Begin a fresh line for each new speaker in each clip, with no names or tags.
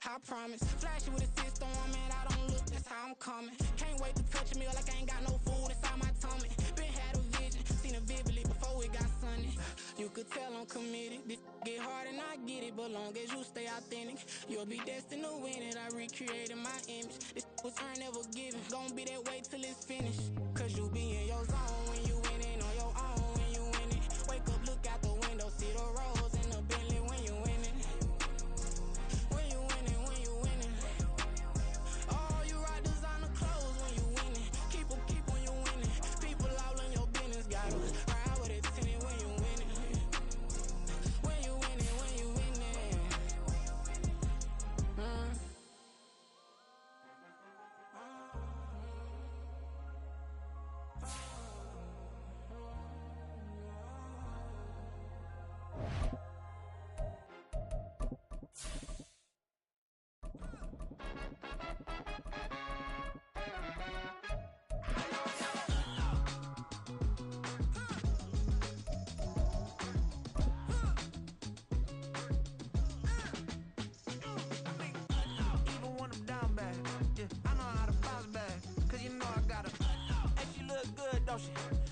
I promise. Flash with a system, man, I don't look, that's how I'm coming. Can't wait to touch a meal like I ain't got no food inside my tummy. Been had a vision, seen it vividly before it got sunny. You could tell I'm committed. This get hard and I get it, but long as you stay authentic, you'll be destined to win it. I recreated my image. This was earned, never given. Gonna be that way till it's finished. Cause you be in your zone when you winning on your own when you win it. Wake up, look out the window, see the rose in the Bentley when you winning. When you winning, when you winning. Oh, you ride designer clothes when you winning. Keep when you winning. People all in your business, gotta ride with it tinted when you winning. When you winning, when you winning.
Even when I'm down bad, yeah, I know how to bounce back. Cause you know I got her. And she look good, don't she?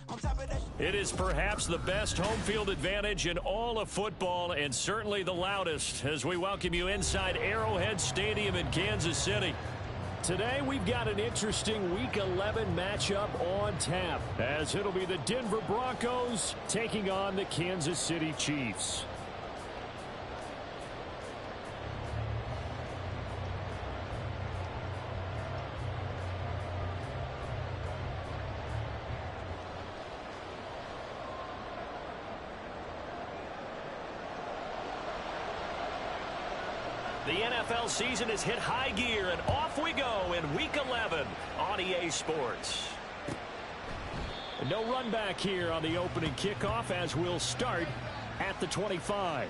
On top of that,
It is perhaps the best home field advantage in all of football, and certainly the loudest, as we welcome you inside Arrowhead Stadium in Kansas City. Today we've got an interesting Week 11 matchup on tap, as it'll be the Denver Broncos taking on the Kansas City Chiefs. The NFL season has hit high gear, and off we go in Week 11 on EA Sports. No run back here on the opening kickoff, as we'll start at the 25.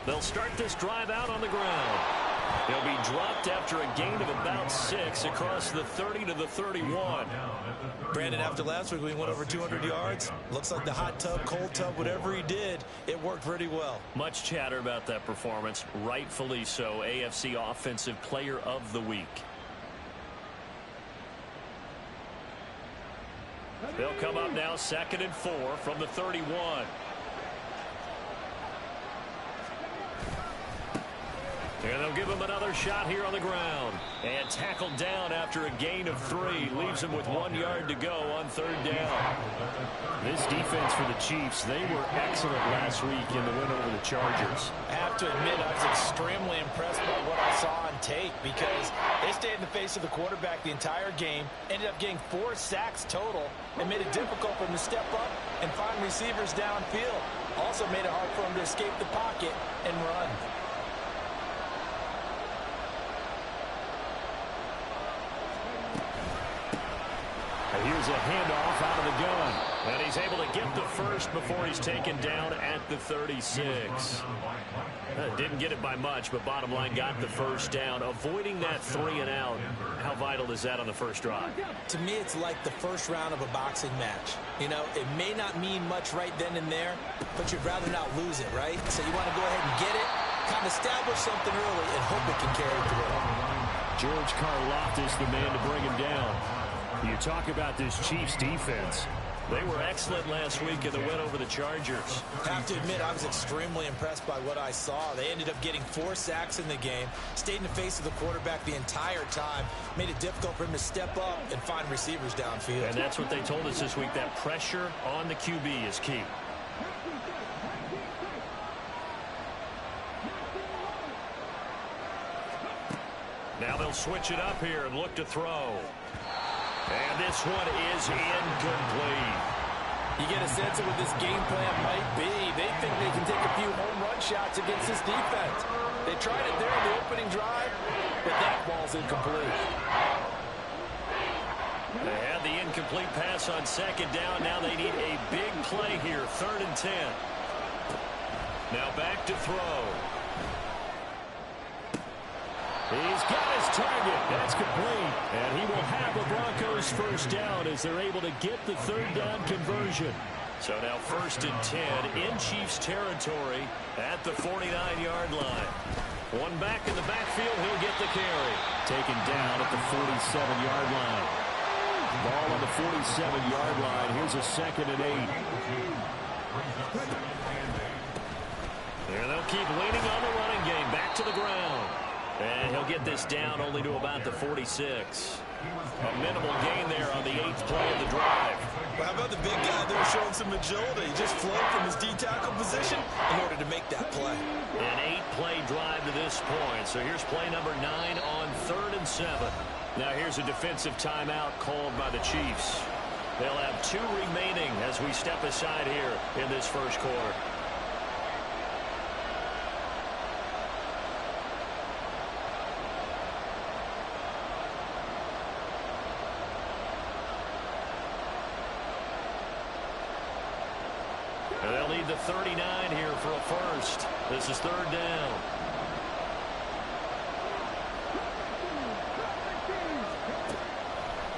They'll start this drive out on the ground. He'll be dropped after a gain of about 6 across the 30 to the 31.
Brandon, after last week, we went over 200 yards. Looks like the hot tub, cold tub, whatever he did, it worked pretty well.
Much chatter about that performance. Rightfully so. AFC Offensive Player of the Week. They'll come up now 2nd and 4 from the 31. And they'll give him another shot here on the ground. And tackled down after a gain of 3. Leaves him with 1 yard to go on 3rd down. This defense for the Chiefs, they were excellent last week in the win over the Chargers.
I have to admit, I was extremely impressed by what I saw on tape because they stayed in the face of the quarterback the entire game, ended up getting 4 sacks total, and made it difficult for him to step up and find receivers downfield. Also made it hard for him to escape the pocket and run.
Here's a handoff out of the gun. And he's able to get the first before he's taken down at the 36. Didn't get it by much, but bottom line got the first down. Avoiding that 3 and out. How vital is that on the first drive?
To me, it's like the first round of a boxing match. You know, it may not mean much right then and there, but you'd rather not lose it, right? So you want to go ahead and get it, kind of establish something early, and hope it can carry through.
George Karlaftis, the man to bring him down. You talk about this Chiefs defense. They were excellent last week in the win over the Chargers.
I have to admit, I was extremely impressed by what I saw. They ended up getting 4 sacks in the game, stayed in the face of the quarterback the entire time, made it difficult for him to step up and find receivers downfield.
And that's what they told us this week, that pressure on the QB is key. Now they'll switch it up here and look to throw. And this one is incomplete.
You get a sense of what this game plan might be. They think they can take a few home run shots against this defense. They tried it there in the opening drive, but that ball's incomplete.
They had the incomplete pass on second down. Now they need a big play here, 3rd and 10. Now back to throw. He's got his target. That's complete. And he will have the Broncos first down as they're able to get the 3rd down conversion. So now 1st and 10 in Chiefs territory at the 49-yard line. One back in the backfield. He'll get the carry. Taken down at the 47-yard line. Ball on the 47-yard line. Here's a 2nd and 8. And they'll keep leaning on the running game. Back to the ground. And he'll get this down only to about the 46. A minimal gain there on the 8th play of the drive.
Well, how about the big guy there showing some agility? He just flowed from his D-tackle position in order to make that play.
An 8-play drive to this point. So here's play number 9 on 3rd and 7. Now here's a defensive timeout called by the Chiefs. They'll have 2 remaining as we step aside here in this first quarter. And they'll need the 39 here for a first. This is 3rd down.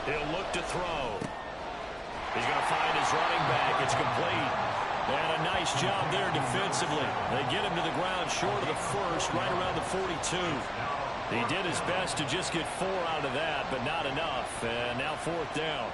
He'll look to throw. He's going to find his running back. It's complete. And a nice job there defensively. They get him to the ground short of the first, right around the 42. He did his best to just get 4 out of that, but not enough. And now 4th down.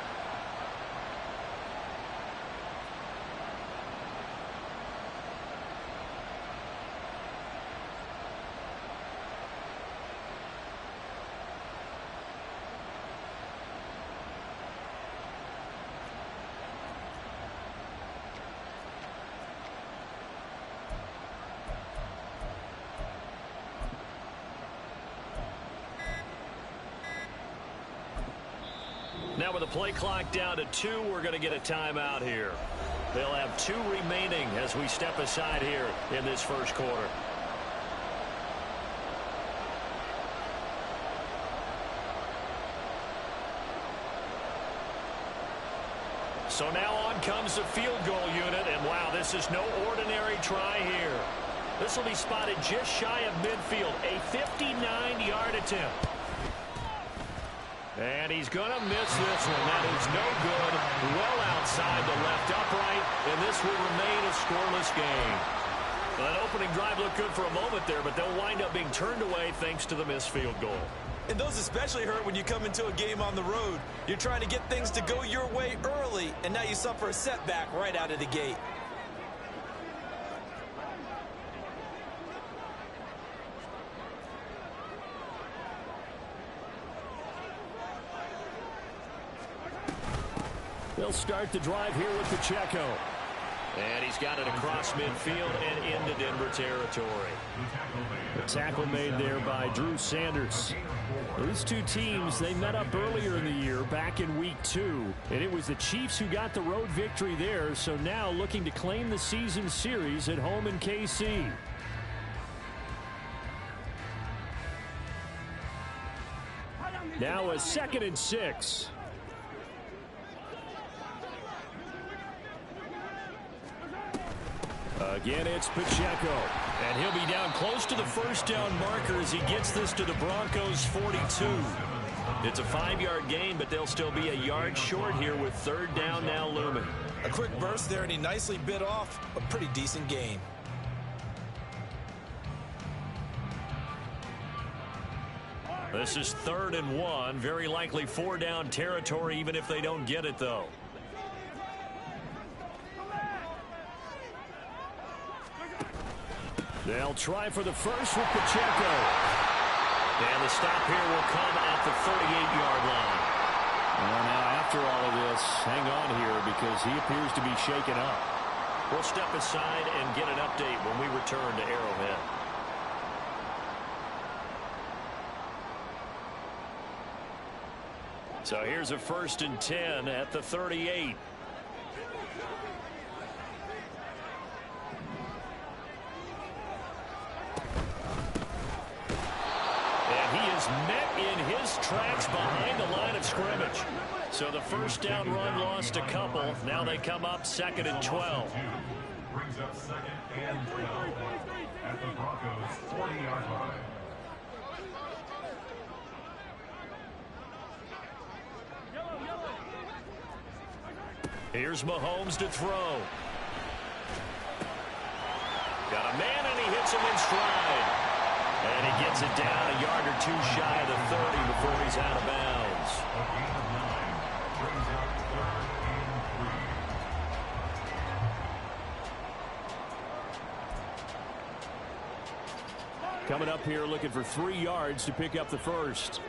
Now with the play clock down to 2, we're going to get a timeout here. They'll have 2 remaining as we step aside here in this first quarter. So now on comes the field goal unit, and wow, this is no ordinary try here. This will be spotted just shy of midfield, a 59-yard attempt. And he's going to miss this one. That is no good. Well outside the left upright, and this will remain a scoreless game. Well, that opening drive looked good for a moment there, but they'll wind up being turned away thanks to the missed field goal.
And those especially hurt when you come into a game on the road. You're trying to get things to go your way early, and now you suffer a setback right out of the gate.
They'll start the drive here with Pacheco. And he's got it across midfield and into Denver territory. The tackle made there by Drew Sanders. These two teams, they met up earlier in the year back in week 2. And it was the Chiefs who got the road victory there. So now looking to claim the season series at home in KC. Now a 2nd and 6. Again, it's Pacheco. And he'll be down close to the first down marker as he gets this to the Broncos' 42. It's a 5-yard gain, but they'll still be a yard short here with 3rd down now looming.
A quick burst there, and he nicely bit off a pretty decent gain.
This is 3rd and 1. Very likely 4-down territory, even if they don't get it, though. They'll try for the first with Pacheco. And the stop here will come at the 38-yard line. Well, now, after all of this, hang on here because he appears to be shaken up. We'll step aside and get an update when we return to Arrowhead. So here's a 1st and 10 at the 38. Met in his tracks behind the line of scrimmage. So the first down run lost a couple. Now they come up 2nd and 12.
Brings up 2nd and 12 at the Broncos' 40-yard line.
Here's Mahomes to throw. Got a man, and he hits him in stride. And he gets it down a yard or two shy of the 30 before he's out of bounds.
A gain of 9 brings up 3rd and 3.
Coming up here looking for 3 yards to pick up the first.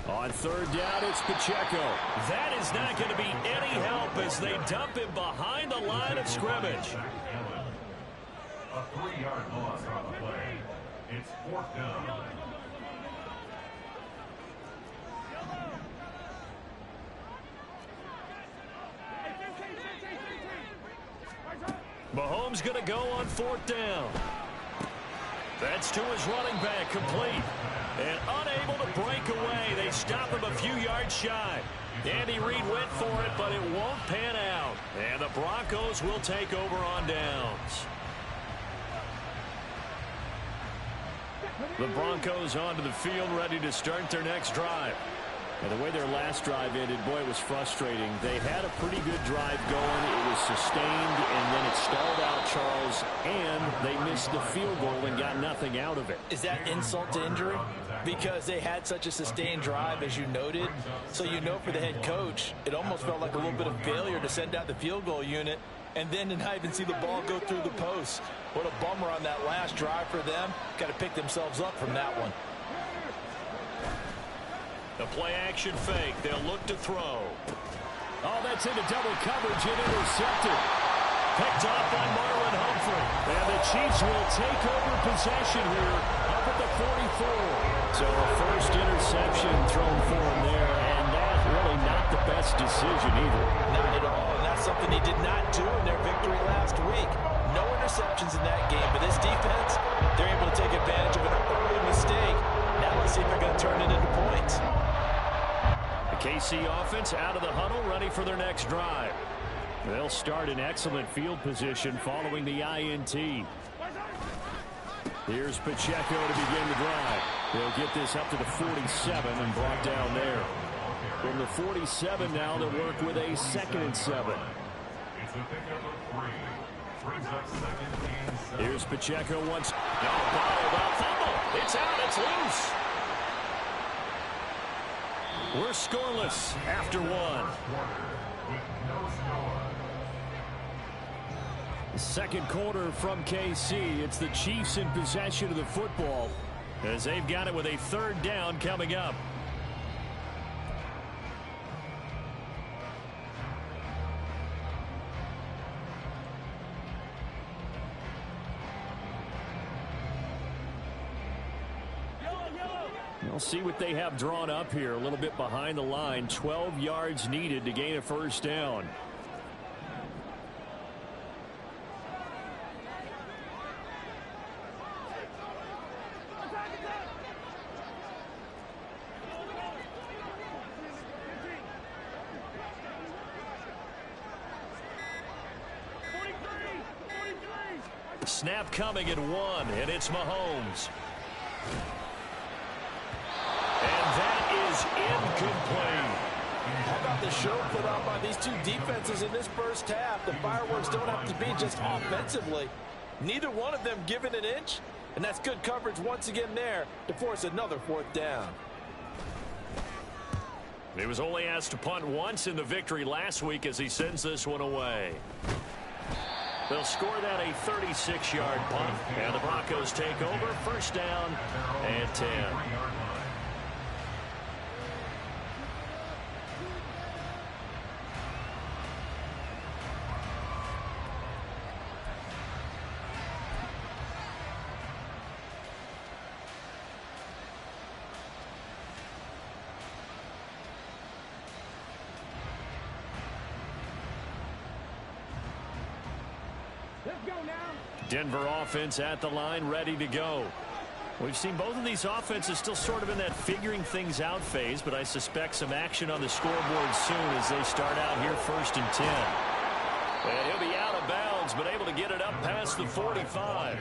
On 3rd down, it's Pacheco. That is not going to be any help as they dump him behind the line of scrimmage.
A 3-yard loss on the play. It's 4th down.
Mahomes going to go on 4th down. That's to his running back, complete. And unable to break away. They stop him a few yards shy. Andy Reid went for it, but it won't pan out. And the Broncos will take over on downs. The Broncos onto the field, ready to start their next drive. And the way their last drive ended, boy, it was frustrating. They had a pretty good drive going. It was sustained, and then it stalled out, Charles, and they missed the field goal and got nothing out of it.
Is that insult to injury? Because they had such a sustained drive, as you noted. So you know for the head coach, it almost felt like a little bit of failure to send out the field goal unit and then to not even see the ball go through the post. What a bummer on that last drive for them. Got to pick themselves up from that one.
The play action fake. They'll look to throw. Oh, that's into double coverage and intercepted. Picked off by Marlon Humphrey. And the Chiefs will take over possession here up at the 44. So a first interception thrown for him there, and that really not the best decision either.
Not at all, and that's something he did not do in their victory last week. No interceptions in that game, but this defense, they're able to take advantage of an early mistake. Now let's see if they're going to turn it into points.
The KC offense out of the huddle, ready for their next drive. They'll start in excellent field position following the INT. Here's Pacheco to begin the drive. They'll get this up to the 47 and brought down there. From the 47 now, they'll work with a 2nd and 7.
It's a pickup of 3. Brings up 2nd and 7.
Here's Pacheco once. No, bottled up, fumble. It's out, it's loose. We're scoreless after 1. Second quarter from KC. It's the Chiefs in possession of the football as they've got it with a 3rd down coming up. We'll see what they have drawn up here. A little bit behind the line. 12 yards needed to gain a 1st down. Snap coming at 1, and it's Mahomes. And that is incomplete.
How about the show put on by these two defenses in this first half? The fireworks don't have to be just offensively. Neither one of them given an inch, and that's good coverage once again there to force another 4th down.
He was only asked to punt once in the victory last week as he sends this one away. They'll score that a 36-yard punt, and the Broncos take over. 1st down and 10. Denver offense at the line, ready to go. We've seen both of these offenses still sort of in that figuring things out phase, but I suspect some action on the scoreboard soon as they start out here 1st and 10. And he'll be out of bounds, but able to get it up past the 45.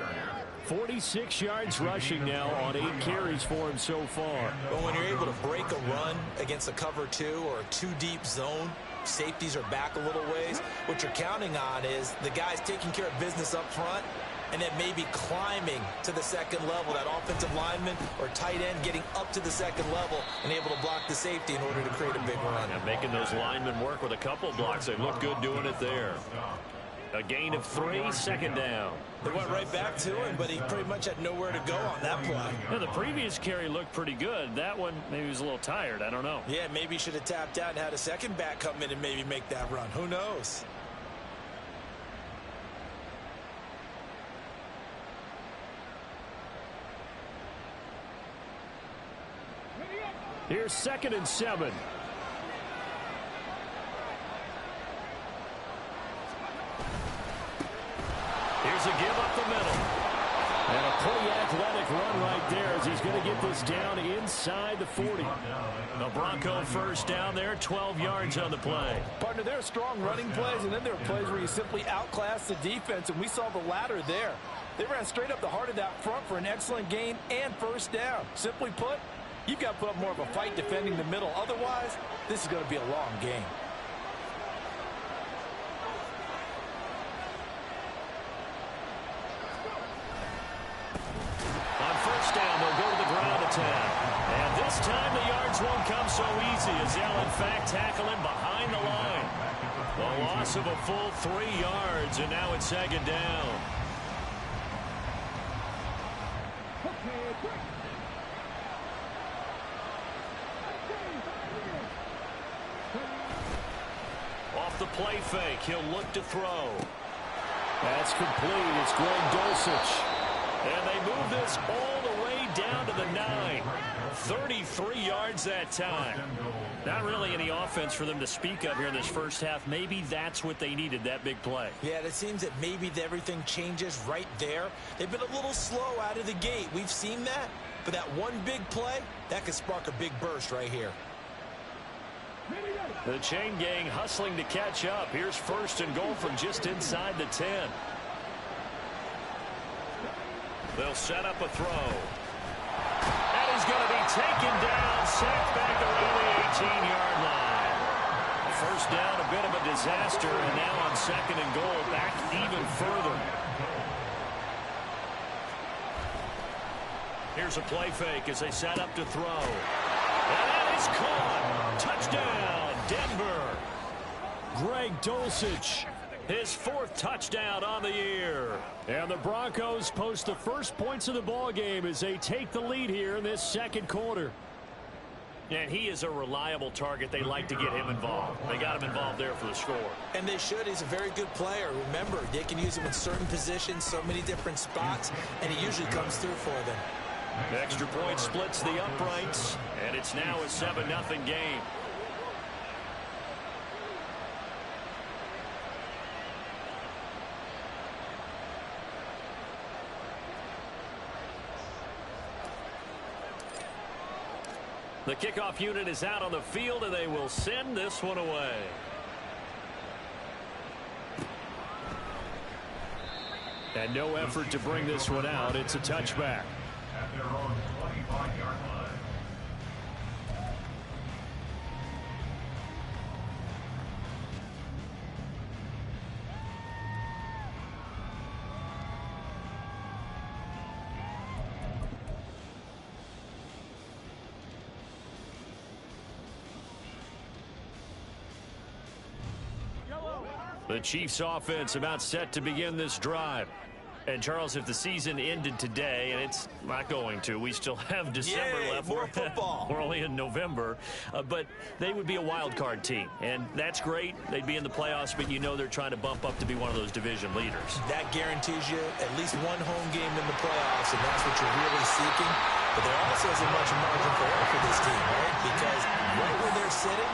46 yards rushing now on 8 carries for him so far.
But when you're able to break a run against a cover 2 or a 2-deep zone, safeties are back a little ways. What you're counting on is the guys taking care of business up front and then maybe climbing to the second level. That offensive lineman or tight end getting up to the second level and able to block the safety in order to create a big run.
And making those linemen work with a couple blocks. They look good doing it there. A gain of 3, 2nd down.
They went right back to him, but he pretty much had nowhere to go on that play.
Yeah, the previous carry looked pretty good. That one, maybe he was a little tired. I don't know.
Yeah, maybe he should have tapped out and had a second back come in and maybe make that run. Who knows?
Here's 2nd and 7. Here's a give up the middle. And a pretty athletic run right there as he's going to get this down inside the 40. The Bronco first down there, 12 yards on the play.
Partner, there are strong running plays, and then there are plays where you simply outclass the defense, and we saw the latter there. They ran straight up the heart of that front for an excellent gain and 1st down. Simply put, you've got to put up more of a fight defending the middle. Otherwise, this is going to be a long game.
On 1st down, they'll go to the ground attack. And this time the yards won't come so easy as they'll, in fact, tackle him behind the line. The loss of a full 3 yards, and now it's 2nd down. Off the play fake, he'll look to throw. That's complete. It's Greg Dulcich. And they move this all the way down to the 9. 33 yards that time. Not really any offense for them to speak of here in this first half. Maybe that's what they needed, that big play.
Yeah, it seems that maybe everything changes right there. They've been a little slow out of the gate. We've seen that. But that one big play, that could spark a big burst right here.
The chain gang hustling to catch up. Here's 1st and goal from just inside the 10. They'll set up a throw. And he's going to be taken down, sacked back around the 18-yard line. 1st down, a bit of a disaster, and now on 2nd and goal, back even further. Here's a play fake as they set up to throw. And that is caught. Touchdown, Denver. Greg Dulcich, his 4th touchdown on the year. And the Broncos post the first points of the ball game as they take the lead here in this 2nd quarter. And he is a reliable target. They like to get him involved. They got him involved there for the score.
And they should. He's a very good player. Remember, they can use him in certain positions, so many different spots, and he usually comes through for them.
Extra point splits the uprights, and it's now a 7-0 game. The kickoff unit is out on the field, and they will send this one away. And no effort to bring this one out. It's a touchback.
At their own 25-yard line.
The Chiefs offense about set to begin this drive. And, Charles, if the season ended today, and it's not going to, we still have December left.
More football.
We're only in November. But they would be a wild card team. And that's great. They'd be in the playoffs, but you know they're trying to bump up to be one of those division leaders.
That guarantees you at least one home game in the playoffs, and that's what you're really seeking. But there also isn't much margin for error for this team, right? Because right where they're sitting,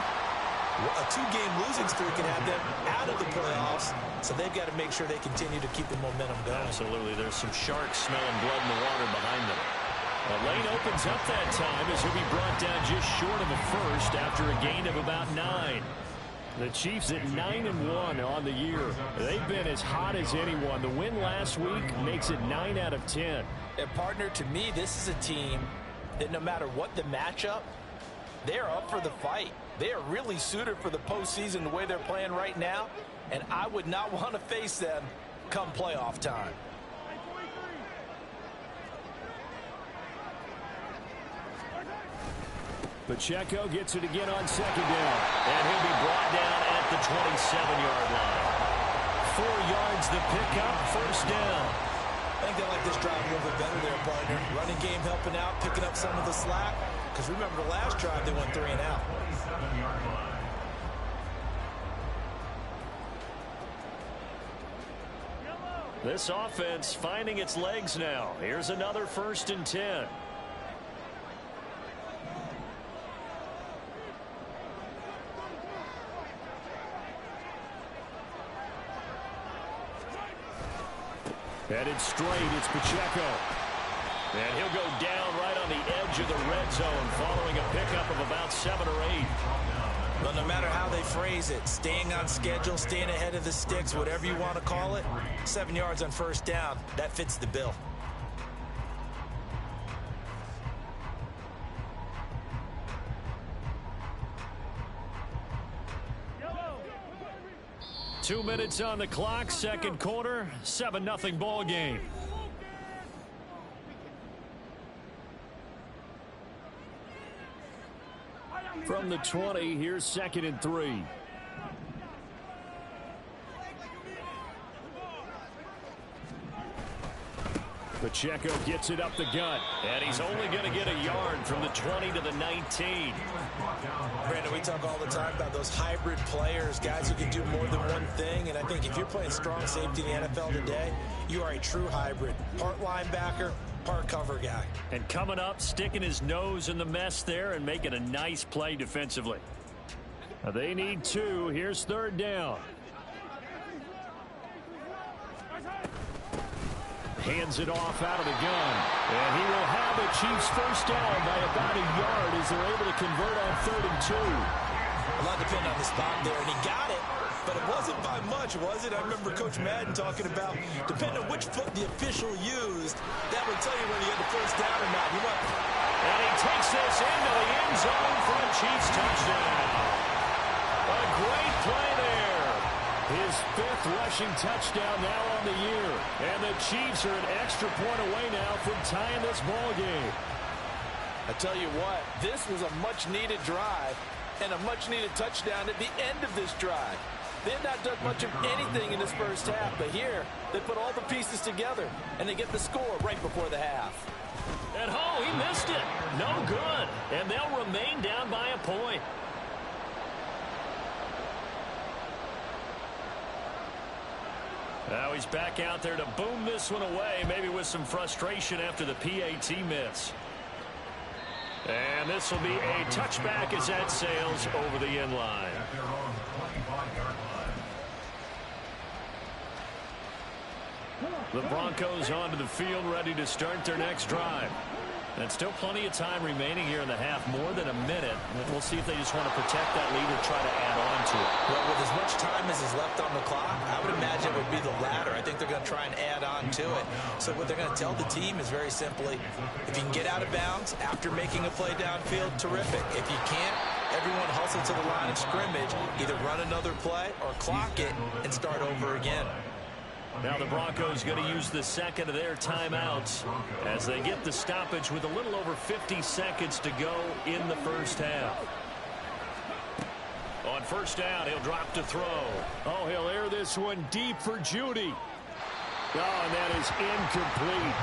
a 2-game losing streak can have them out of the playoffs, so they've got to make sure they continue to keep the momentum going.
Absolutely. There's some sharks smelling blood in the water behind them. The lane opens up that time as he'll be brought down just short of a first after a gain of about 9. The Chiefs at 9-1 on the year. They've been as hot as anyone. The win last week makes it 9 out of 10.
And partner, to me, this is a team that no matter what the matchup, they're up for the fight. They are really suited for the postseason the way they're playing right now, and I would not want to face them come playoff time.
Pacheco gets it again on second down, and he'll be brought down at the 27-yard line. 4 yards the pickup, first down.
I think they like this drive a little bit better there, partner. Running game helping out, picking up some of the slack. Because remember the last drive, they went 3 and out.
27-yard line.
This offense finding its legs now. Here's another 1st and 10. Headed straight, it's Pacheco. And he'll go down right on the edge of the red zone following a pickup of about 7 or 8.
But no matter how they phrase it, staying on schedule, staying ahead of the sticks, whatever you want to call it, 7 yards on first down, that fits the bill.
Two minutes on the clock, second quarter, 7-0 ball game. From the 20, here's 2nd and 3. Pacheco gets it up the gut, and he's only going to get a yard from the 20 to the 19.
Brandon, we talk all the time about those hybrid players, guys who can do more than one thing, and I think if you're playing strong safety in the NFL today, you are a true hybrid. Part linebacker, part cover guy.
And coming up, sticking his nose in the mess there and making a nice play defensively. They need 2. Here's 3rd down. Hands it off out of the gun. And he will have the Chiefs first down by about a yard as they're able to convert on 3rd and 2.
A lot depending on the spot there, and he got it, but it wasn't by much, was it? I remember Coach Madden talking about, depending on which foot the official used, that would tell you whether you had the first down or not.
And he takes this into the end zone for a Chiefs touchdown. A great play there. His 5th rushing touchdown now on the year. And the Chiefs are an extra point away now from tying this ball game.
I tell you what, this was a much-needed drive and a much-needed touchdown at the end of this drive. They had not done much of anything in this first half, but here they put all the pieces together, and they get the score right before the half.
And oh, he missed it. No good. And they'll remain down by a point. Now he's back out there to boom this one away, maybe with some frustration after the PAT miss. And this will be a touchback as that sails over the end line. The Broncos onto the field, ready to start their next drive. And still plenty of time remaining here in the half, more than a minute. We'll see if they just want to protect that lead or try to add on to it.
Well, with as much time as is left on the clock, I would imagine it would be the latter. I think they're going to try and add on to it. So what they're going to tell the team is very simply, if you can get out of bounds after making a play downfield, terrific. If you can't, everyone hustle to the line of scrimmage, either run another play or clock it and start over again.
Now the Broncos going to use the second of their timeouts as they get the stoppage with a little over 50 seconds to go in the first half. On first down, he'll drop to throw. Oh, he'll air this one deep for Judy. Oh, and that is incomplete.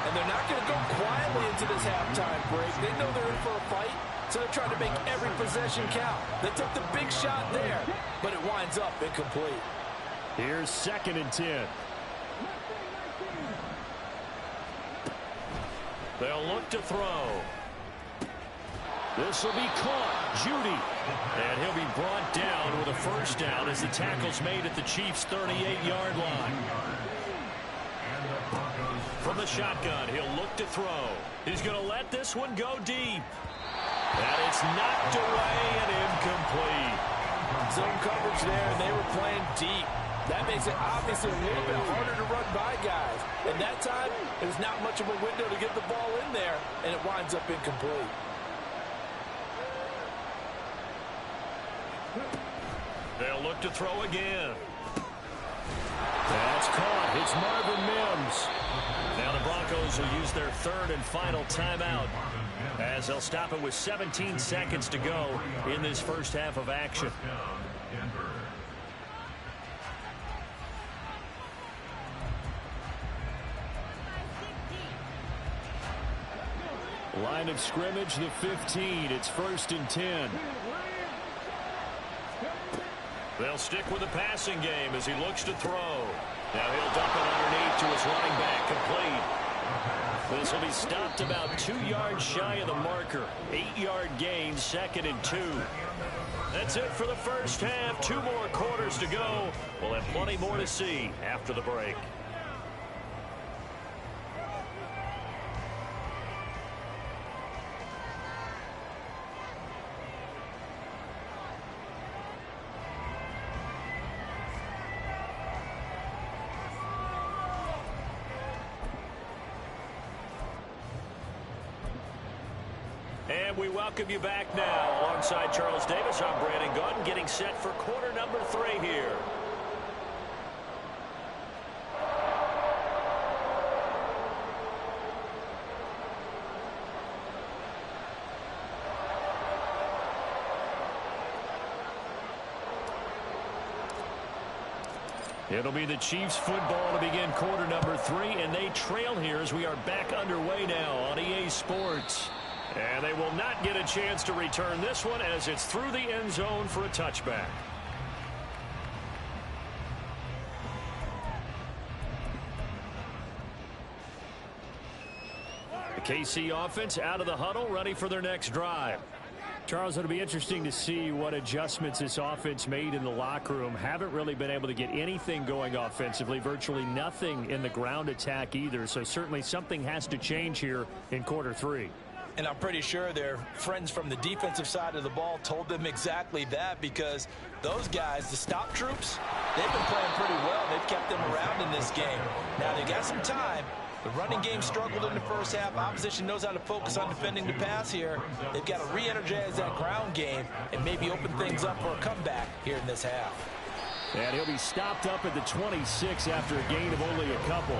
And they're not going to go quietly into this halftime break. They know they're in for a fight, so they're trying to make every possession count. They took the big shot there, but it winds up incomplete.
Here's 2nd and 10. They'll look to throw. This will be caught. Judy. And he'll be brought down with a first down as the tackle's made at the Chiefs' 38-yard line. From the the shotgun. He'll look to throw. He's going to let this one go deep. And it's knocked away and incomplete.
Zone coverage there, and they were playing deep. That makes it obviously a little bit harder to run by guys. And that time, there's not much of a window to get the ball in there, and it winds up incomplete.
They'll look to throw again. That's caught. It's Marvin Mims. Now the Broncos will use their third and final timeout as they'll stop it with 17 seconds to go in this first half of action. Line of scrimmage, the 15. It's 1st and 10. They'll stick with the passing game as he looks to throw. Now he'll dump it underneath to his running back, complete. This will be stopped about 2 yards shy of the marker. 8-yard gain, 2nd and 2. That's it for the first half. 2 more quarters to go. We'll have plenty more to see after the break. And we welcome you back now. Alongside Charles Davis, I'm Brandon Gaudin, getting set for quarter number 3 here. It'll be the Chiefs football to begin quarter number 3, and they trail here as we are back underway now on EA Sports. And they will not get a chance to return this one as it's through the end zone for a touchback. The KC offense out of the huddle, ready for their next drive. Charles, it'll be interesting to see what adjustments this offense made in the locker room. Haven't really been able to get anything going offensively, virtually nothing in the ground attack either. So certainly something has to change here in quarter 3.
And I'm pretty sure their friends from the defensive side of the ball told them exactly that, because those guys, the stop troops, they've been playing pretty well. They've kept them around in this game. Now, they got some time. The running game struggled in the first half. Opposition knows how to focus on defending the pass here. They've got to re-energize that ground game and maybe open things up for a comeback here in this half.
And he'll be stopped up at the 26 after a gain of only a couple.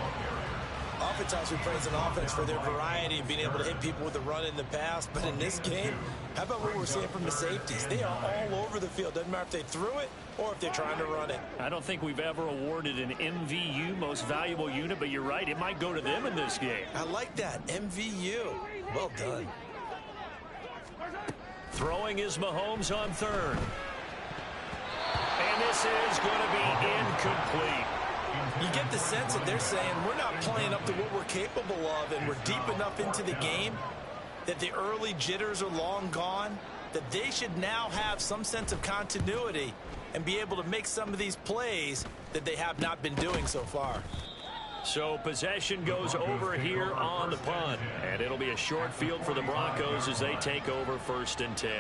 Oftentimes we praise an offense for their variety and being able to hit people with the run in the pass. But in this game, how about what we're seeing from the safeties? They are all over the field. Doesn't matter if they threw it or if they're trying to run it.
I don't think we've ever awarded an MVU, most valuable unit, but you're right. It might go to them in this game.
I like that. MVU. Well done.
Throwing is Mahomes on third. And this is going to be incomplete.
You get the sense that they're saying we're not playing up to what we're capable of, and we're deep enough into the game that the early jitters are long gone, that they should now have some sense of continuity and be able to make some of these plays that they have not been doing so far.
So possession goes over here on the punt, and it'll be a short field for the Broncos as they take over 1st and 10.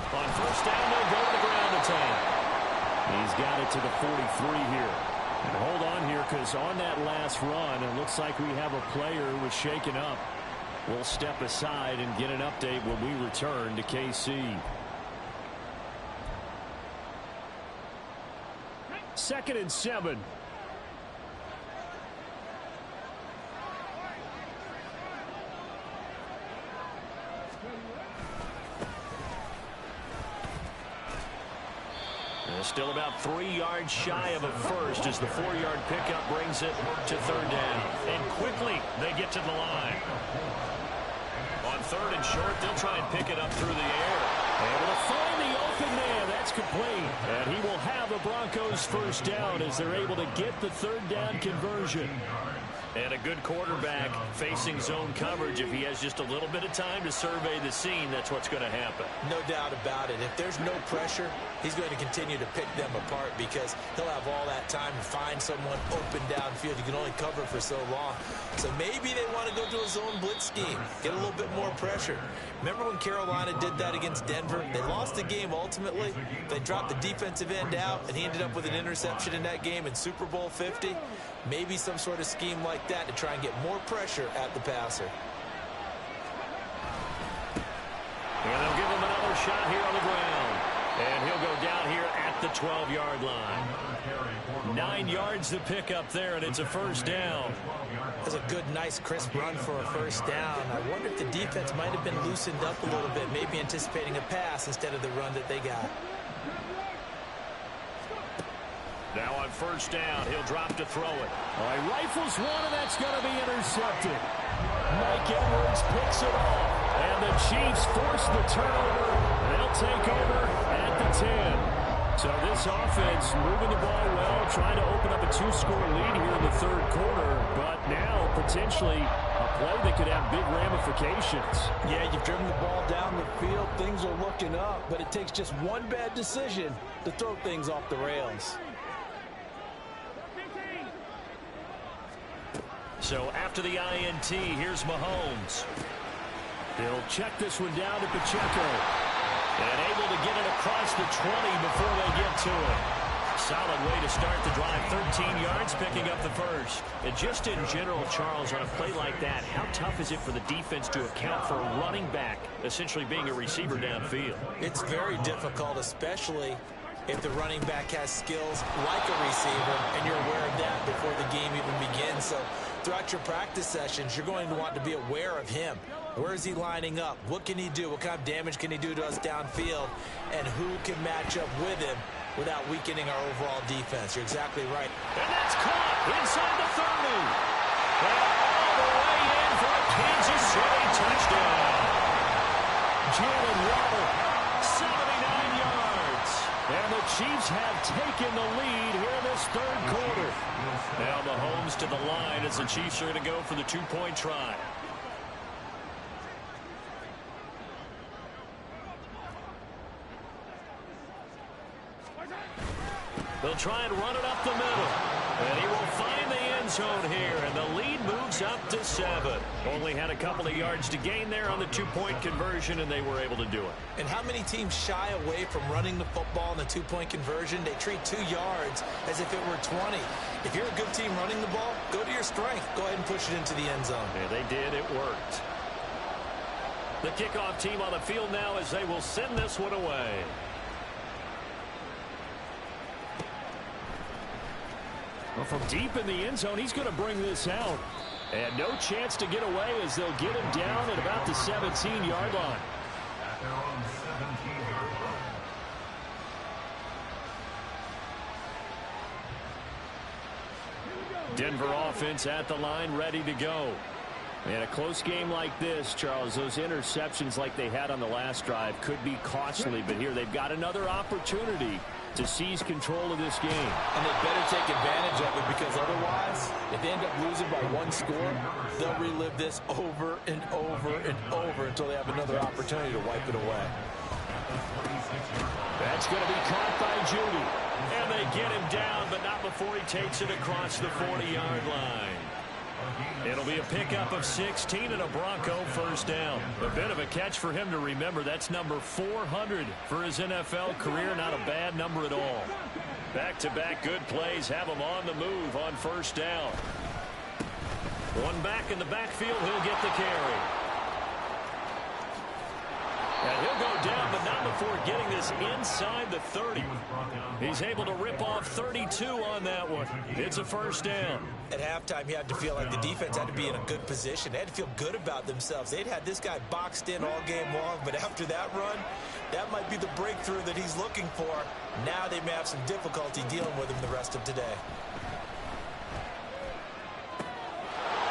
On first down, they'll go to the ground attack. He's got it to the 43 here. And hold on here, because on that last run, it looks like we have a player who was shaken up. We'll step aside and get an update when we return to KC. 2nd and 7. Still about 3 yards shy of a first as the 4-yard pickup brings it to third down. And quickly they get to the line. On third and short, they'll try and pick it up through the air. Able to find the open man. That's complete. And he will have the Broncos first down as they're able to get the third down conversion. And a good quarterback facing zone coverage. If he has just a little bit of time to survey the scene, that's what's going to happen.
No doubt about it. If there's no pressure, he's going to continue to pick them apart because he'll have all that time to find someone open downfield. You can only cover for so long. So maybe they want to go to a zone blitz scheme, get a little bit more pressure. Remember when Carolina did that against Denver? They lost the game ultimately. They dropped the defensive end out, and he ended up with an interception in that game in Super Bowl 50. Maybe some sort of scheme like that to try and get more pressure at the passer.
And they'll give him another shot here on the ground. And he'll go down here at the 12-yard line. 9 yards to pick up there, and it's a first down.
That's a good, nice, crisp run for a first down. I wonder if the defense might have been loosened up a little bit, maybe anticipating a pass instead of the run that they got.
Now on first down, he'll drop to throw it. All right, rifles one, and that's going to be intercepted. Mike Edwards picks it off, and the Chiefs force the turnover. They'll take over at the 10. So this offense moving the ball well, trying to open up a 2-score lead here in the third quarter, but now potentially a play that could have big ramifications.
Yeah, you've driven the ball down the field. Things are looking up, but it takes just one bad decision to throw things off the rails.
So after the INT, here's Mahomes. He'll check this one down to Pacheco. And able to get it across the 20 before they get to it. Solid way to start the drive. 13 yards, picking up the first. And just in general, Charles, on a play like that, how tough is it for the defense to account for a running back essentially being a receiver downfield?
It's very difficult, especially if the running back has skills like a receiver, and you're aware of that before the game even begins. So throughout your practice sessions, you're going to want to be aware of him. Where is he lining up? What can he do? What kind of damage can he do to us downfield? And who can match up with him without weakening our overall defense? You're exactly right.
And that's caught inside the 30. And all the way in for a Kansas City touchdown. Jalen Waddle, 79 yards. And the Chiefs have taken the lead here in this third quarter. Now Mahomes to the line as the Chiefs are going to go for the 2-point try. They'll try and run it up the middle. And he will find the end zone here. And the lead moves up to 7. Only had a couple of yards to gain there on the 2-point conversion, and they were able to do it.
And how many teams shy away from running the football in the 2-point conversion? They treat 2 yards as if it were 20. If you're a good team running the ball, go to your strength. Go ahead and push it into the end zone.
Yeah, they did. It worked. The kickoff team on the field now as they will send this one away. Well, from deep in the end zone, he's going to bring this out. And no chance to get away as they'll get him down at about the 17-yard line.
At their own 17-yard line.
Denver offense at the line, ready to go. In a close game like this, Charles, those interceptions like they had on the last drive could be costly. But here they've got another opportunity to seize control of this game.
And they better take advantage of it, because otherwise, if they end up losing by 1 score, they'll relive this over and over and over until they have another opportunity to wipe it away.
That's going to be caught by Judy. And they get him down, but not before he takes it across the 40-yard line. It'll be a pickup of 16 and a Bronco first down. A bit of a catch for him to remember. That's number 400 for his NFL career. Not a bad number at all. Back-to-back good plays have him on the move on first down. One back in the backfield. He'll get the carry. And he'll go down, but not before getting this inside the 30. He's able to rip off 32 on that one. It's a first down.
At halftime, you had to feel like the defense had to be in a good position. They had to feel good about themselves. They'd had this guy boxed in all game long, but after that run, that might be the breakthrough that he's looking for. Now they may have some difficulty dealing with him the rest of today.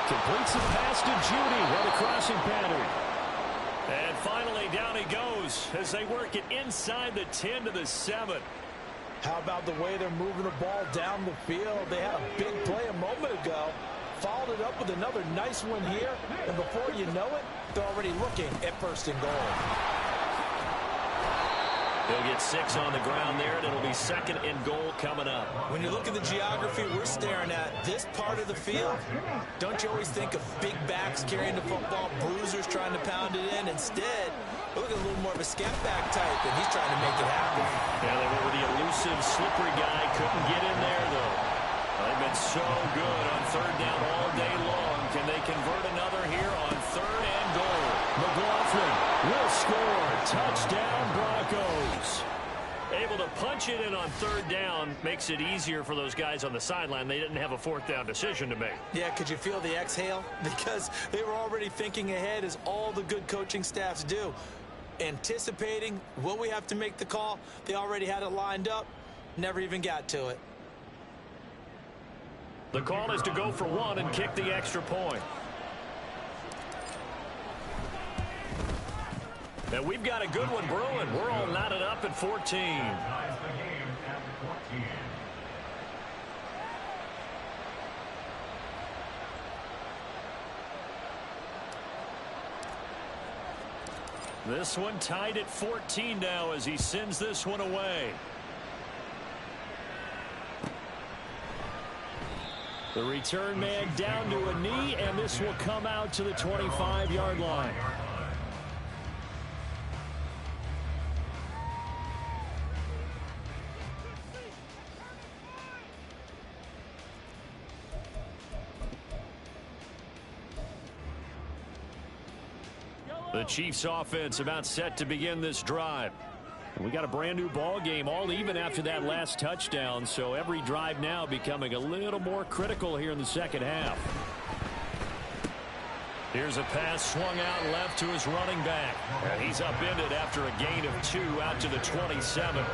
Completes the pass to Judy on the crossing pattern. And finally, down he goes as they work it inside the 10 to the 7.
How about the way they're moving the ball down the field? They had a big play a moment ago. Followed it up with another nice one here. And before you know it, they're already looking at first and goal.
He'll get 6 on the ground there, and it'll be second and goal coming up.
When you look at the geography we're staring at, this part of the field, don't you always think of big backs carrying the football, bruisers trying to pound it in? Instead, look at a little more of a scat back type, and he's trying to make it happen.
Yeah, they were the elusive, slippery guy. Couldn't get in there, though. They've been so good on third down all day long. Can they convert another here on third and goal? McLaughlin will score. Touchdown, Broncos. Able to punch it in on third down makes it easier for those guys on the sideline. They didn't have a fourth down decision to make.
Yeah, could you feel the exhale? Because they were already thinking ahead, as all the good coaching staffs do. Anticipating, will we have to make the call? They already had it lined up. Never even got to it.
The call is to go for one and kick the extra point. And we've got a good one brewing. We're all knotted up at 14.
Ties the game at 14.
This one tied at 14 now as he sends this one away. The return man down to a knee, and this will come out to the 25-yard line. The Chiefs offense about set to begin this drive. We got a brand new ball game, all even after that last touchdown, so every drive now becoming a little more critical here in the second half. Here's a pass swung out left to his running back. And he's upended after a gain of 2 out to the 27.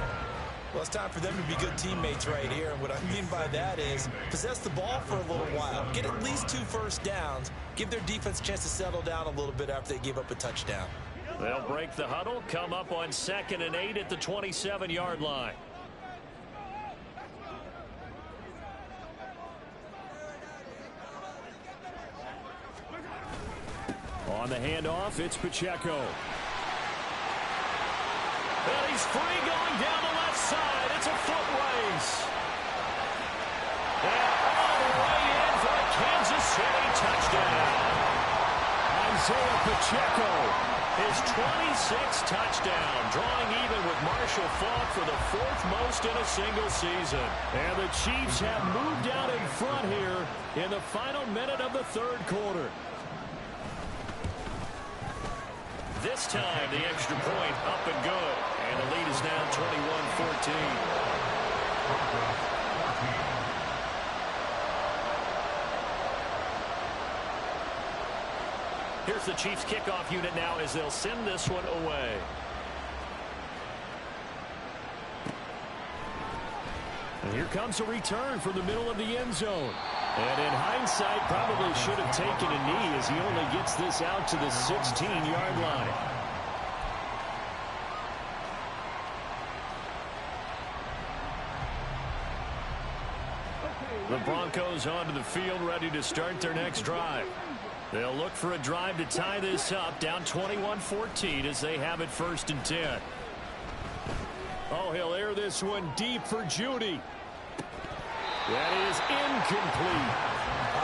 Well, it's time for them to be good teammates right here. And what I mean by that is possess the ball for a little while. Get at least 2 first downs. Give their defense a chance to settle down a little bit after they give up a touchdown.
They'll break the huddle, come up on 2nd and 8 at the 27-yard line. On the handoff, it's Pacheco. And he's free going down the left side. It's a foot race. And all the way in for a Kansas City touchdown. Isaiah Pacheco, his 26th touchdown, drawing even with Marshall Faulk for the 4th most in a single season. And the Chiefs have moved out in front here in the final minute of the 3rd quarter. This time, the extra point up and good. And the lead is now 21-14. Here's the Chiefs kickoff unit now as they'll send this one away. And here comes a return from the middle of the end zone. And in hindsight, probably should have taken a knee as he only gets this out to the 16-yard line. The Broncos onto the field, ready to start their next drive. They'll look for a drive to tie this up, down 21-14 as they have it 1st and 10. Oh, he'll air this one deep for Judy. That is incomplete.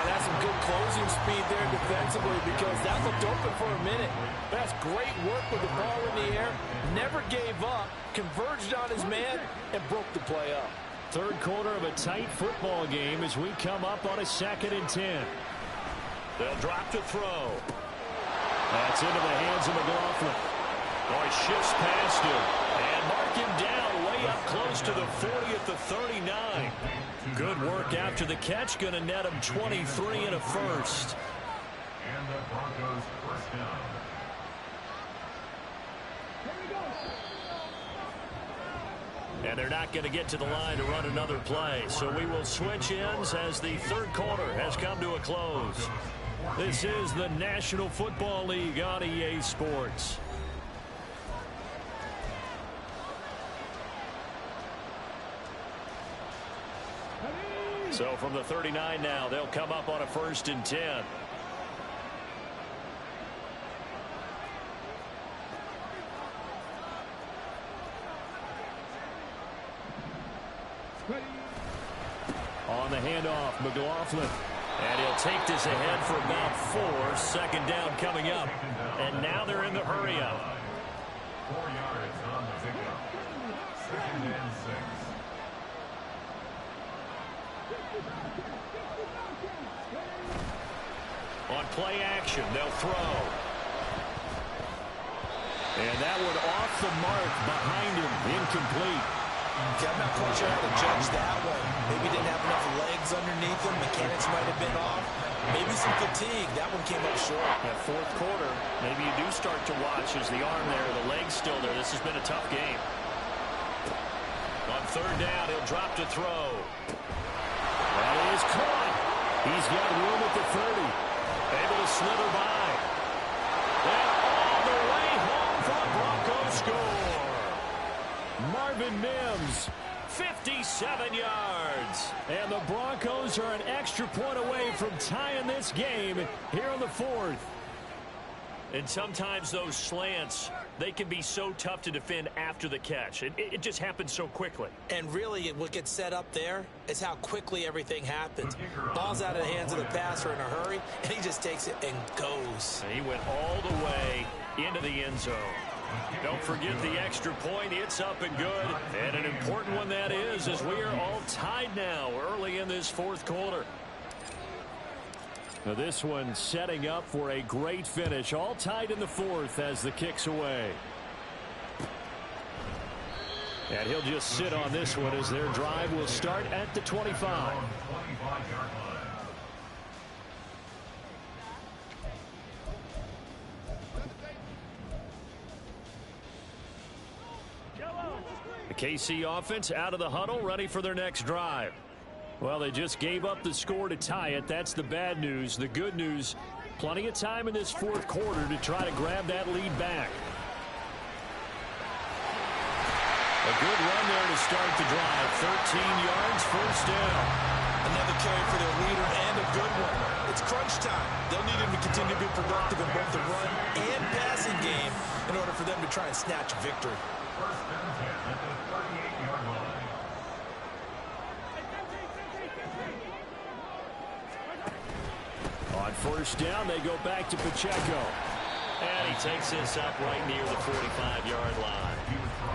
That's some good closing speed there defensively, because that looked open for a minute. That's great work with the ball in the air. Never gave up, converged on his man, and broke the play up.
3rd quarter of a tight football game as we come up on a 2nd and 10. They'll drop to throw. That's into the hands of McLaughlin. Oh, he shifts past him. And mark him down way up close to the 40 at the 39. Good work after the catch. Going to net him 23 and a first.
And the Broncos first down.
And they're not going to get to the line to run another play. So we will switch ends as the third quarter has come to a close. This is the National Football League on EA Sports. So from the 39 now, they'll come up on a 1st and 10. On the handoff, McLaughlin. And he'll take this ahead for about 4. Second down coming up. And now they're in the hurry-up.
4 yards on the pickup. 2nd and 6.
On play action, they'll throw. And that one off the mark behind him, incomplete.
Okay, I'm not quite sure how to judge that one. Maybe didn't have enough legs underneath him. Mechanics might have been off. Maybe some fatigue. That one came up short.
That fourth quarter, maybe you do start to watch as the arm there, the leg's still there. This has been a tough game. On 3rd down, he'll drop to throw. That is caught. He's got room at the 30. Able to slither by. And all the way home for a Broncos score. Marvin Mims, 57 yards. And the Broncos are an extra point away from tying this game here in the 4th. And sometimes those slants, they can be so tough to defend after the catch. It just happens so quickly.
And really, what gets set up there is how quickly everything happens. Ball's out of the hands of the passer in a hurry, and he just takes it and goes.
And he went all the way into the end zone. Don't forget the extra point. It's up and good. And an important one that is, as we are all tied now early in this 4th quarter. Now this one setting up for a great finish. All tied in the 4th as the kick's away. And he'll just sit on this one as their drive will start at the 25. The KC offense out of the huddle, ready for their next drive. Well, they just gave up the score to tie it. That's the bad news. The good news, plenty of time in this 4th quarter to try to grab that lead back. A good run there to start the drive. 13 yards, 1st down.
Another carry for their leader and a good one. It's crunch time. They'll need him to continue to be productive in both the run and passing game in order for them to try and snatch a victory.
1st and 10 at the 38-yard line.
On 1st down, they go back to Pacheco. And he takes this up right near the 45-yard line.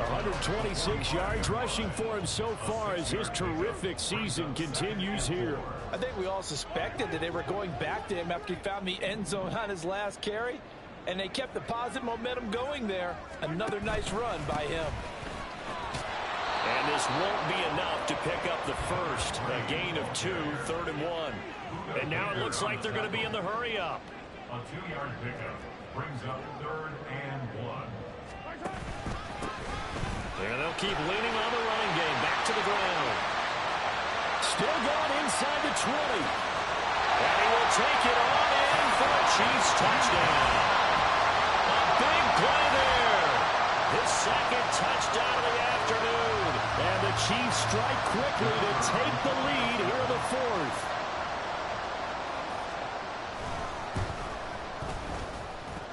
126 yards rushing for him so far as his terrific season continues here.
I think we all suspected that they were going back to him after he found the end zone on his last carry, and they kept the positive momentum going there. Another nice run by him.
And this won't be enough to pick up the first. A gain of 2, 3rd and 1. And now it looks like they're going to be in the hurry-up.
A 2-yard pickup brings up 3rd and 1.
And they'll keep leaning on the running game. Back to the ground. Still going inside the 20. And he will take it on in for a Chiefs touchdown. A big play there. His 2nd touchdown of the afternoon. And the Chiefs strike quickly to take the lead here in the 4th.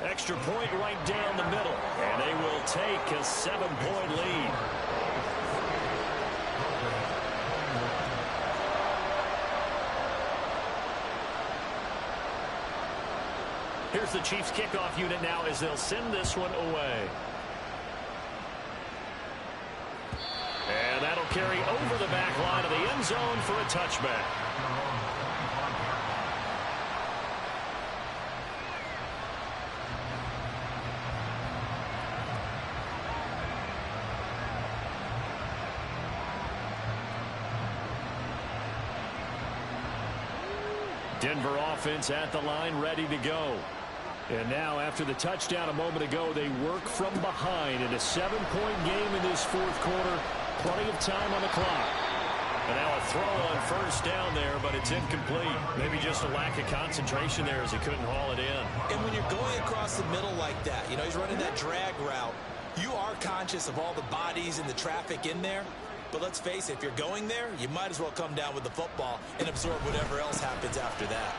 Extra point right down the middle. And they will take a 7-point lead. Here's the Chiefs kickoff unit now as they'll send this one away. And that'll carry over the back line of the end zone for a touchback. Denver offense at the line, ready to go. And now, after the touchdown a moment ago, they work from behind in a 7-point game in this fourth quarter. Plenty of time on the clock. And now a throw on first down there, but it's incomplete. Maybe just a lack of concentration there as he couldn't haul it in.
And when you're going across the middle like that, you know, he's running that drag route, you are conscious of all the bodies and the traffic in there. But let's face it, if you're going there, you might as well come down with the football and absorb whatever else happens after that.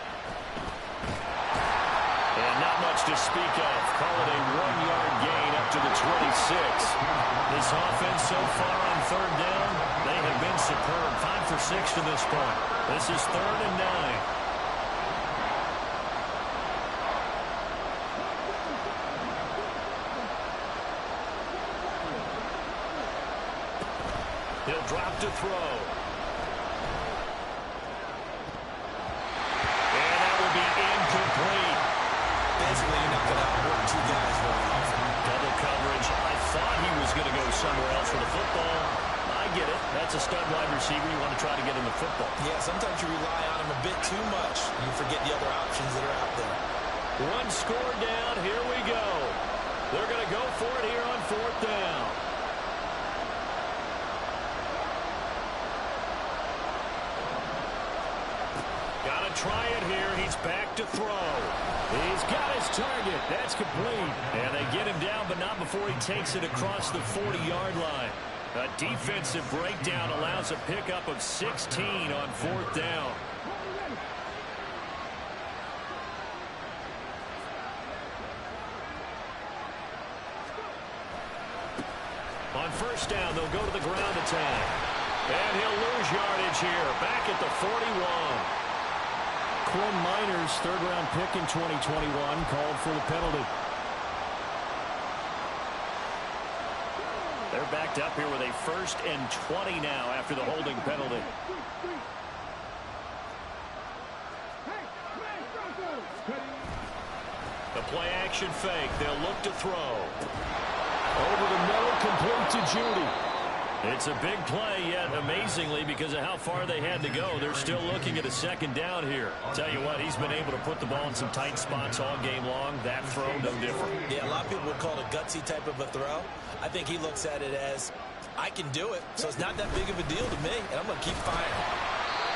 And not much to speak of. Call it a 1-yard gain up to the 26. This offense so far on third down, they have been superb. 5 for 6 to this point. This is 3rd and 9. He'll drop to throw. And that will be incomplete.
Basically, you're not going to outwork two guys very often.
Double coverage. I thought he was going to go somewhere else for the football. I get it. That's a stud wide receiver. You want to try to get him the football.
Yeah, sometimes you rely on him a bit too much. You forget the other options that are out there.
One score down. Here we go. They're going to go for it here on 4th down. Got to try it here. He's back to throw. He's got his target. That's complete. And they get him down, but not before he takes it across the 40-yard line. A defensive breakdown allows a pickup of 16 on 4th down. On first down, they'll go to the ground attack. And he'll lose yardage here. Back at the 41. Quinn Miners, third-round pick in 2021, called for the penalty. They're backed up here with a 1st and 20 now after the holding penalty. The play-action fake. They'll look to throw. Over the middle, complete to Judy. It's a big play, yet amazingly, because of how far they had to go, they're still looking at a 2nd down here. Tell you what, he's been able to put the ball in some tight spots all game long. That throw, no different. Yeah, a lot of people would call it a gutsy type of a throw. I think he looks at it as, I can do it, so it's not that big of a deal to me, and I'm going to keep firing.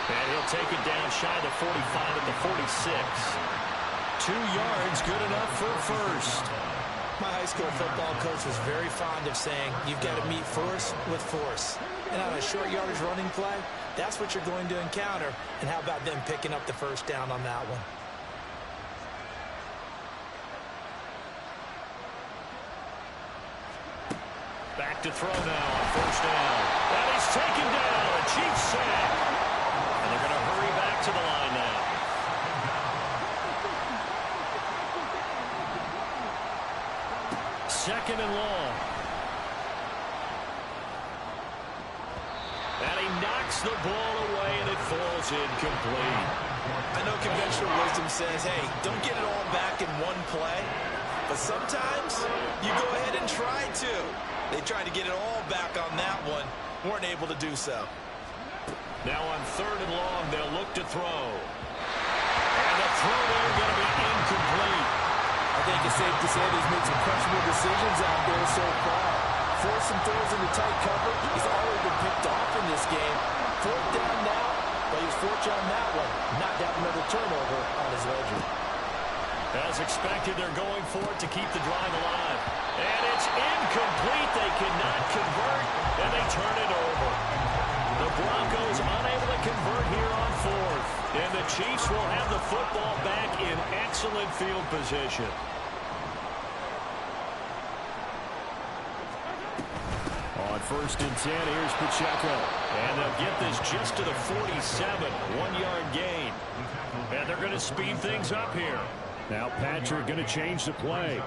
And he'll take it down shy of the 45 at the 46. 2 yards, good enough for a first.
My high school football coach was very fond of saying, you've got to meet force with force. And on a short yardage running play, that's what you're going to encounter. And how about them picking up the first down on that one?
Back to throw now on first down. And he's taken down. A Chiefs sack. And they're going to hurry back to the line now. Second and long. And he knocks the ball away, and it falls incomplete.
I know conventional wisdom says, hey, don't get it all back in one play. But sometimes you go ahead and try to. They tried to get it all back on that one. Weren't able to do so.
Now on 3rd and long, they'll look to throw. And the throw there going to be incomplete.
I think it's safe to say he's made some questionable decisions out there so far. Forced some throws into tight cover. He's already been picked off in this game. 4th down now, but he's fortunate on that one. Not to have another turnover on his ledger.
As expected, they're going for it to keep the drive alive. And it's incomplete. They cannot convert, and they turn it over. The Broncos unable to convert here on 4th. And the Chiefs will have the football back in excellent field position. On 1st and 10, here's Pacheco. And they'll get this just to the 47, 1-yard gain. And they're going to speed things up here. Now Patrick going to change the play.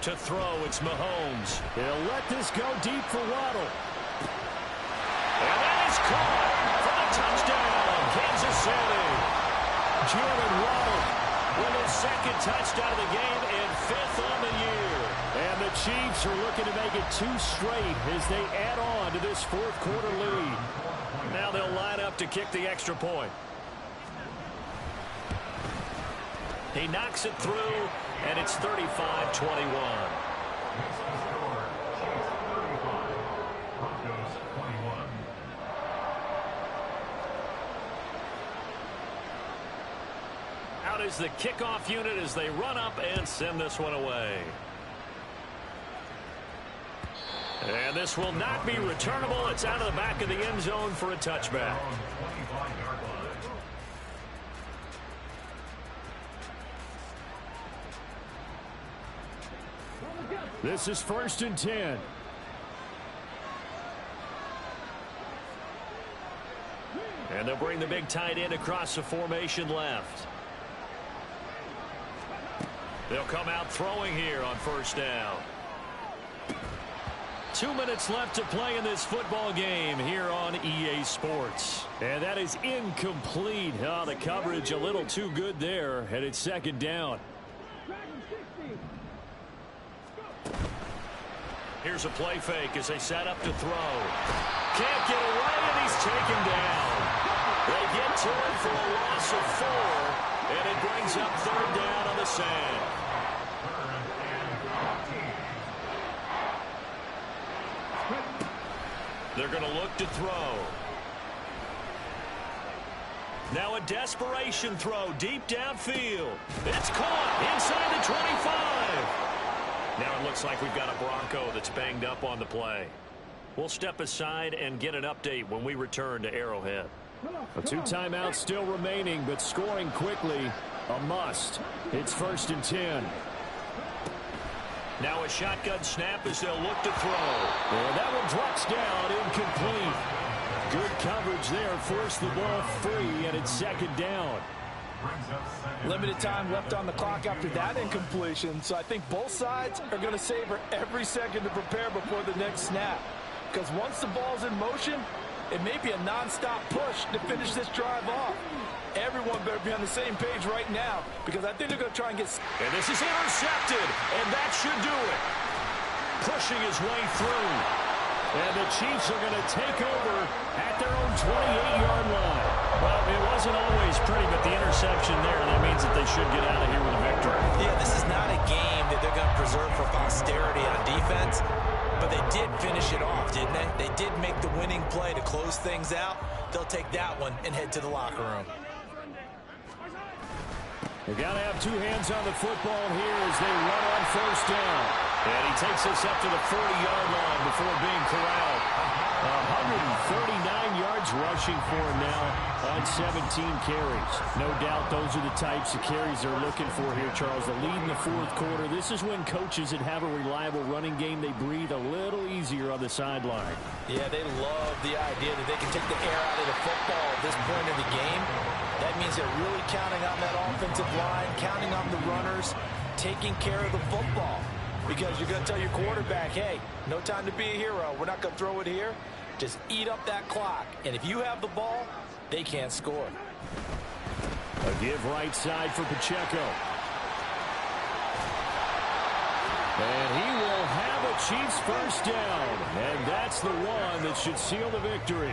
To throw, it's Mahomes. He'll let this go deep for Waddle. And that is caught for the touchdown, Kansas City. Jalen Waddle with his 2nd touchdown of the game and 5th on the year. And the Chiefs are looking to make it 2 straight as they add on to this 4th quarter lead. Now they'll line up to kick the extra point. He knocks it through, and it's 35-21. Out is the kickoff unit as they run up and send this one away. And this will not be returnable. It's out of the back of the end zone for a touchback.
This is 1st and 10.
And they'll bring the big tight end across the formation left. They'll come out throwing here on 1st down. 2 minutes left to play in this football game here on EA Sports.
And that is incomplete. Oh, the coverage a little too good there, and it's 2nd down.
Here's a play fake as they set up to throw. Can't get away, and he's taken down. They get to him for a loss of 4, and it brings up 3rd down on the sand. They're going to look to throw. Now a desperation throw deep downfield. It's caught inside the 25. Now it looks like we've got a Bronco that's banged up on the play. We'll step aside and get an update when we return to Arrowhead.
2 timeouts still remaining, but scoring quickly, a must. It's 1st and 10.
Now a shotgun snap as they'll look to throw.
And that one drops down, incomplete. Good coverage there, forced the ball free, and it's 2nd down.
Limited time left on the clock after that incompletion, so I think both sides are going to savor every second to prepare before the next snap. Because once the ball's in motion, it may be a non-stop push to finish this drive off. Everyone better be on the same page right now, because I think they're going to try and get...
And this is intercepted, and that should do it. Pushing his way through.
And the Chiefs are going to take over at their own 28-yard line.
Well, it wasn't always pretty, but the interception there, that means that they should get out of here with a victory.
Yeah, this is not a game that they're going to preserve for posterity on defense, but they did finish it off, didn't they? They did make the winning play to close things out. They'll take that one and head to the locker room.
They got to have 2 hands on the football here as they run on 1st down.
And he takes us up to the 40-yard line before being corralled.
139 yards rushing for him now on 17 carries. No doubt those are the types of carries they're looking for here, Charles. The lead in the 4th quarter. This is when coaches that have a reliable running game, they breathe a little easier on the sideline.
Yeah, they love the idea that they can take the air out of the football at this point in the game. That means they're really counting on that offensive line, counting on the runners, taking care of the football. Because you're going to tell your quarterback, hey, no time to be a hero. We're not going to throw it here. Just eat up that clock. And if you have the ball, they can't score.
A give right side for Pacheco. And he will have a Chiefs 1st down. And that's the one that should seal the victory.